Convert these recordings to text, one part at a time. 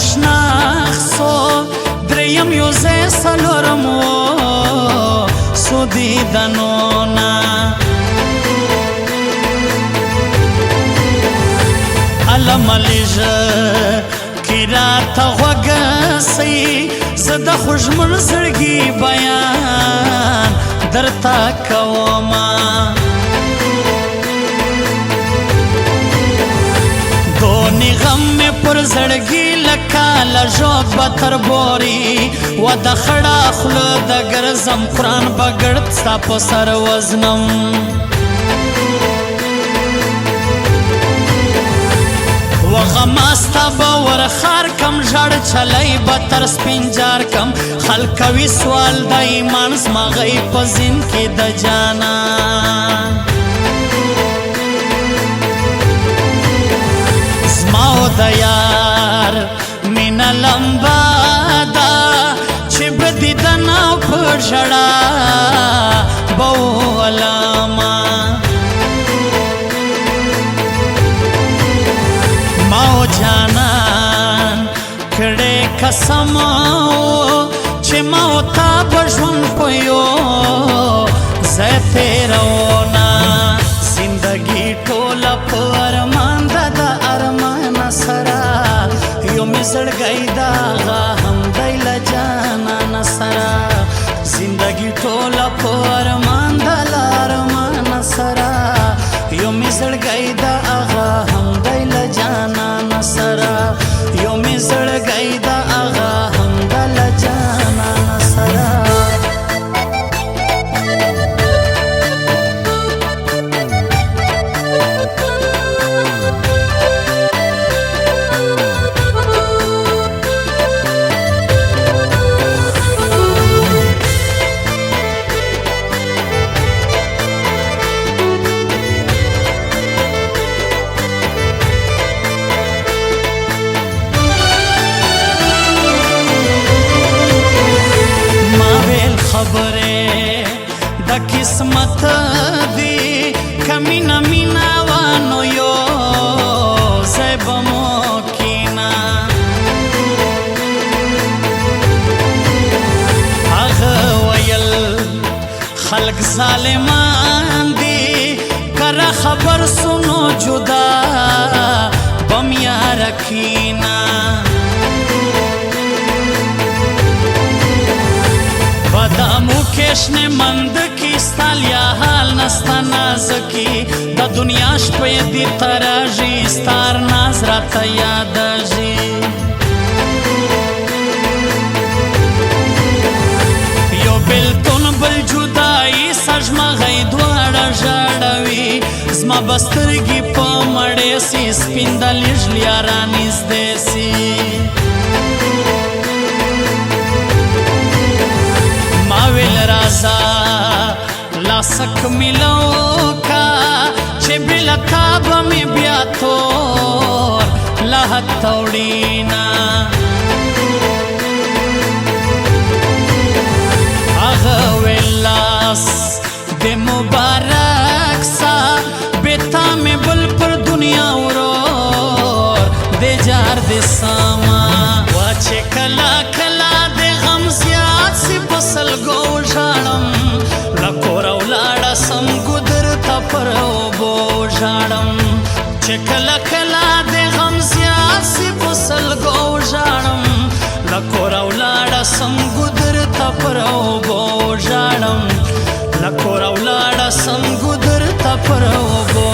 شناخسو دریم یو ځای څلورم و څو دیدنونه علملیژه کې راته غوږه سئ زه د خوږمن زړګي بیان درته کومه دونې غم مې پر زړګي لکه لژوب به تر بوري و د خړه خوله د ګرځم قرآن به ګړد ستا په سر وزنم و غماستا به ورخار کم ژړ چلی به تر سپینجار کم خلکوي سوال د ایمان زما غی په زین کې د جانان زما و د یار مینه لمبه ده چې به دیدن او په ژړا به ولمه ماو جانان کړه قسم چې ماو تا بژوند پيو زه تیرونا زندگی ټوله په ارمان د ارمان سره یو می زړګی دا هم دیل جانان سره زندگی ټوله په ارمان د ارمان سره یو می زړګی دا هم دیل جانان سره یو می زړګی دا هم دیل جانان سره خبره د قسمت دی کمینا مینا وانو یو زبمو کینا هغه ویل خلق ظالمان دی کره خبر سنو جدا بم یار کینا بدامو کشن مند کی ستالیا حال نستا نازکی د دنیا شپې دی تراژی ستار ناز راته یادژي یو بلتون بل جدائی سجما غي دواړه ژړوي زما بسترګي په مړې سي سپیندلې ژلیارا نږدې سي ماویل رازا لاسک ملو کا چه بلتا بمی بیا تور لحت توڑینا اغوی لاس دے مبارک سا بیتا میں بل پر دنیا ورور دے جار دے ساما واچے کلا کلا دے غم زیاد سی بسل گو ژاړم لکور ولاړه سم ګودر ته پر اوبو ژاړم چې کله کله د غم زیات سی بسل گو ژاړم لکور ولاړه سم ګودر ته پر اوبو ژاړم لکور ولاړه سم ګودر ته پر اوبو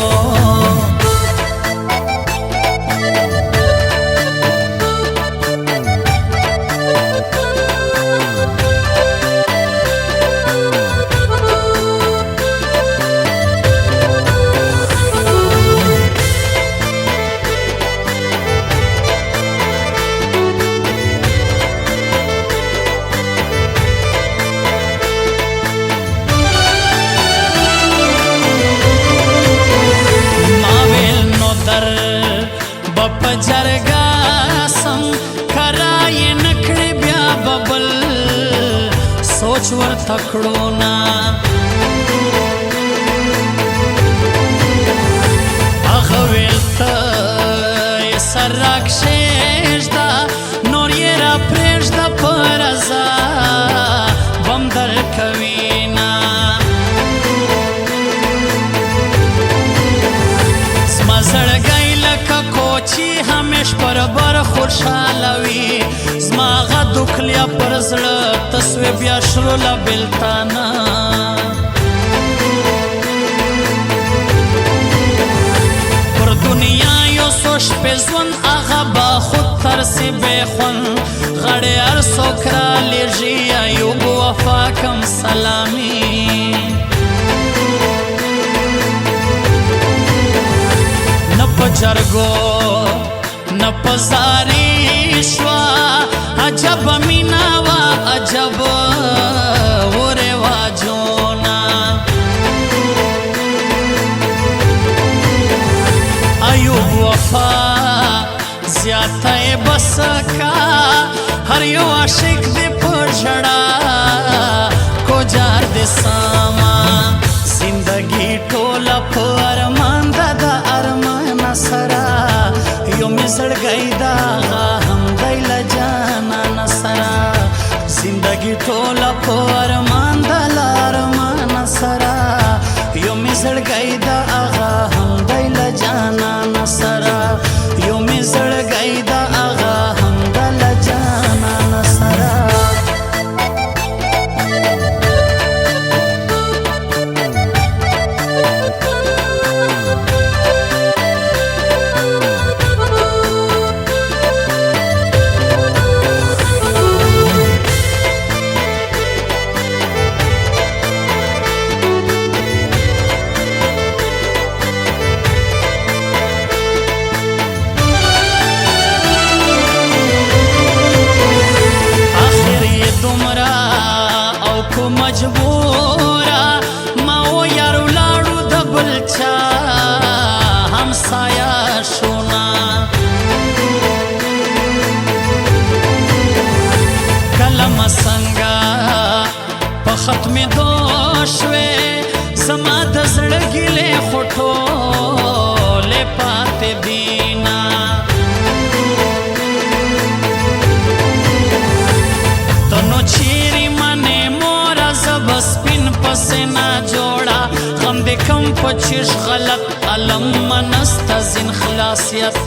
جرګا سم کرای نکړې بیا ببل سوچ ور تکړو نا هغه ویل ته سر راکشېږ دا خوشحالوي زما غدو کلیا پر زړه تسوې بیا شرو له بېلتانه پر دنیا یو څو شپې ژوند هغه به خود ترسي بې خوند غړې هر څوک رالیږي ایوب وفا کم سلامي نه په جرګو نه په زاري شوه عجب مینا وه عجب ورواجونه ایوب وفا زیاته یې بس کا هر یو عاشق دې په ژړا کوجار دې ساما زندګي ټوله په ارمان ده د ارمان سره یو مې زړګی د هغه همدی له جانان سره زندګي ټوله په ارمان ده له ارمان سره یو مې زړګی د هغه همدی له جانان سره یو مې زړګی د هغه همدی له جانان سره مجبورا ما و یارو لاړو د بل چا همسایا شونا کلم څنګه په ختمې دو شوې زما د زړه ګیلې خو ټولې پاتې دینا ته نو چیرې سپین پسنا جوړا غم دې کم پچش غلط علم منست زین خلاصیت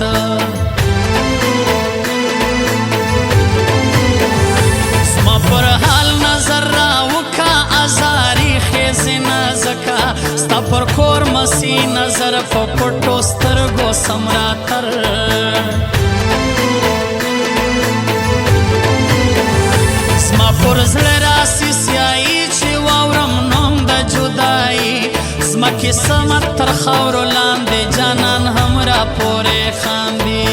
زما پر حال نظر راوکا ازاری خیزنا زکا ستا پر کور مسی نظر په پټو سترګو سمراتر زما پر زړه راسي سیايي زمکې سمت تر خاورو لاندې جانان هم را پورې خاندي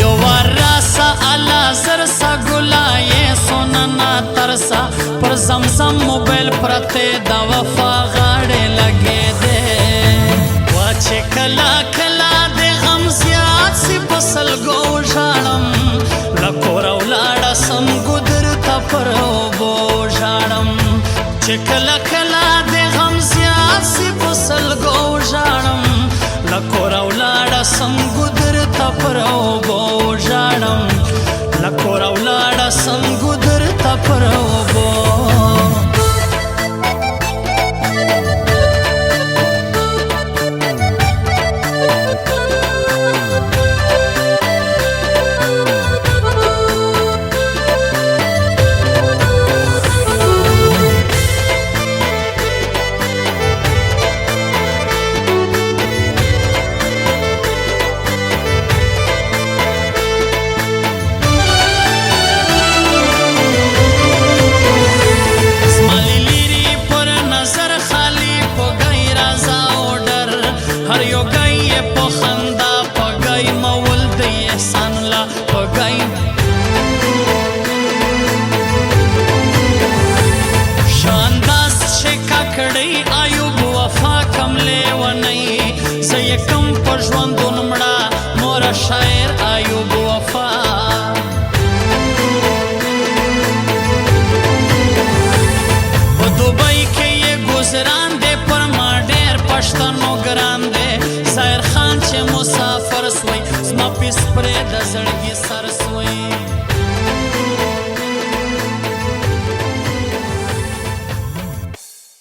یو وار راسه الله زرسه ګلایې سوننا ترسه پر زمزم موبایل پرته د وفا غاړې لګېدې وا چې کله کله د غم زیات سي په سلګو ژاړم له کوره ولاړه سم ګودر ته پر چې کله کله د غم زیات سي په سلګو ژاړم له کوره ولاړه سم ګودر ته پر اوبو ژاړم له کوره ولاړه سم ګودر ته پر اوبو شاعر ایوب وفا په دوبۍ کې یې گزران دې پر ما ډېر پښتنو ګران دې ظاهر خان چې مسافر سوی زما پیس پرې د زړګي سر سوی